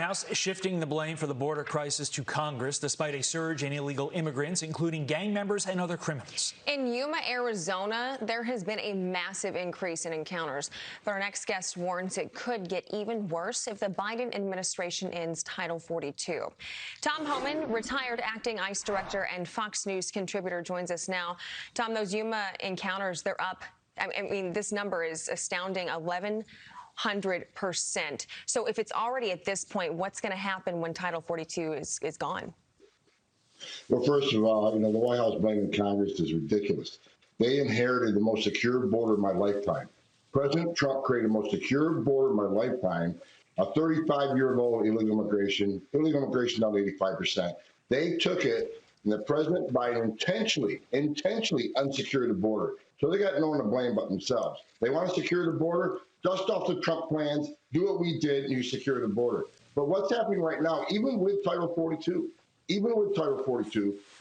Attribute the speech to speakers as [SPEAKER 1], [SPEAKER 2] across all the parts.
[SPEAKER 1] House shifting the blame for the border crisis to Congress, despite a surge in illegal immigrants, including gang members and other criminals.
[SPEAKER 2] In Yuma, Arizona, there has been a massive increase in encounters. But our next guest warns it could get even worse if the Biden administration ends Title 42. Tom Homan, retired acting ICE director and Fox News contributor, joins us now. Tom, those Yuma encounters, they're up. I mean, this number is astounding, 1,100%. So if it's already at this point, what's going to happen when Title 42 is gone?
[SPEAKER 3] Well, first of all, the White House blaming Congress is ridiculous. They inherited the most secure border of my lifetime. President Trump created the most secure border of my lifetime, a 35-year low illegal immigration down to 85%. They took it, and the President Biden intentionally unsecured the border. So they got no one to blame but themselves. They want to secure the border, dust off the Trump plans, do what we did, and you secure the border. But what's happening right now, even with Title 42,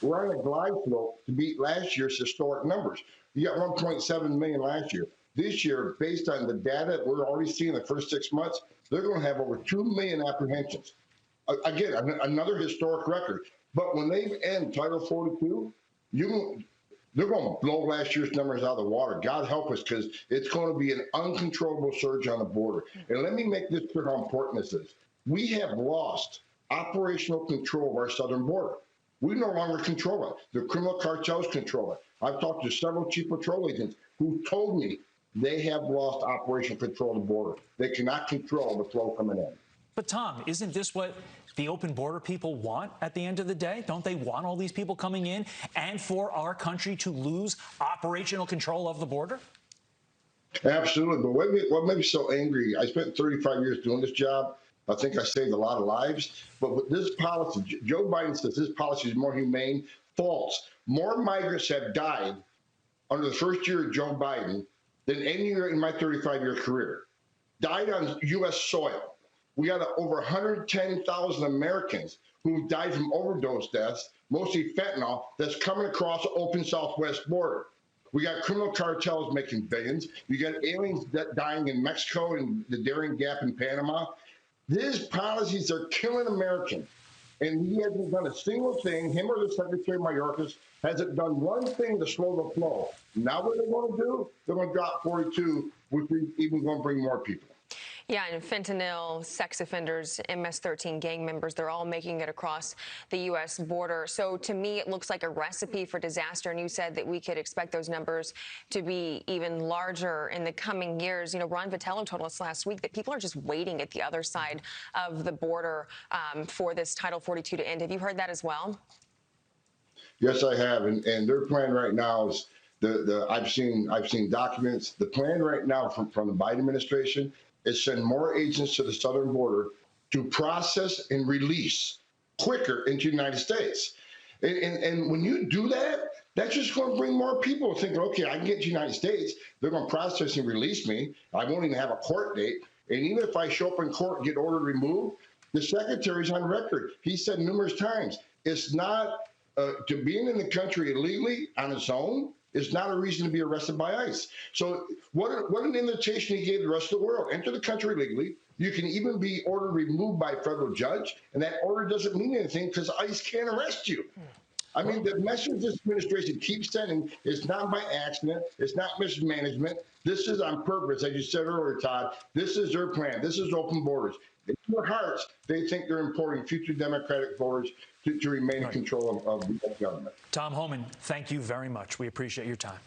[SPEAKER 3] we're on a glide slope to beat last year's historic numbers. You got 1.7 million last year. This year, based on the data we're already seeing in the first 6 months, they're going to have over 2 million apprehensions. Again, another historic record. But when they end Title 42, they're going to blow last year's numbers out of the water. God help us, because it's going to be an uncontrollable surge on the border. And let me make this clear how important this is. We have lost operational control of our southern border. We no longer control it. The criminal cartels control it. I've talked to several chief patrol agents who told me they have lost operational control of the border. They cannot control the flow coming in.
[SPEAKER 1] But, Tom, isn't this what the open border people want at the end of the day? Don't they want all these people coming in and for our country to lose operational control of the border?
[SPEAKER 3] Absolutely. But what made me so angry, I spent 35 years doing this job. I think I saved a lot of lives. But with this policy, Joe Biden says this policy is more humane. False. More migrants have died under the first year of Joe Biden than any year in my 35-year career. Died on U.S. soil. We got over 110,000 Americans who died from overdose deaths, mostly fentanyl, that's coming across the open southwest border. We got criminal cartels making billions. You got aliens dying in Mexico and the Darien Gap in Panama. These policies are killing Americans. And he hasn't done a single thing. Him or the Secretary Mayorkas hasn't done one thing to slow the flow. Now what they're going to do? They're going to drop 42, which is even going to bring more people.
[SPEAKER 2] Yeah, and fentanyl, sex offenders, MS-13 gang members, they're all making it across the U.S. border. So to me, it looks like a recipe for disaster. And you said that we could expect those numbers to be even larger in the coming years. Ron Vitiello told us last week that people are just waiting at the other side of the border for this Title 42 to end. Have you heard that as well?
[SPEAKER 3] Yes, I have. And their plan right now is I've seen documents. The plan right now from the Biden administration is send more agents to the southern border to process and release quicker into the United States. And when you do that, that's just going to bring more people thinking, okay, I can get to the United States. They're going to process and release me. I won't even have a court date. And even if I show up in court and get ordered removed, the secretary's on record. He said numerous times, it's not to being in the country illegally on its own is not a reason to be arrested by ICE. So what an invitation he gave the rest of the world. Enter the country legally. You can even be ordered removed by a federal judge, and that order doesn't mean anything because ICE can't arrest you. I mean, the message this administration keeps sending is not by accident. It's not mismanagement. This is on purpose, as you said earlier, Todd. This is their plan. This is open borders. In their hearts, they think they're importing future Democratic voters to remain in control of the government.
[SPEAKER 1] Tom Homan, thank you very much. We appreciate your time.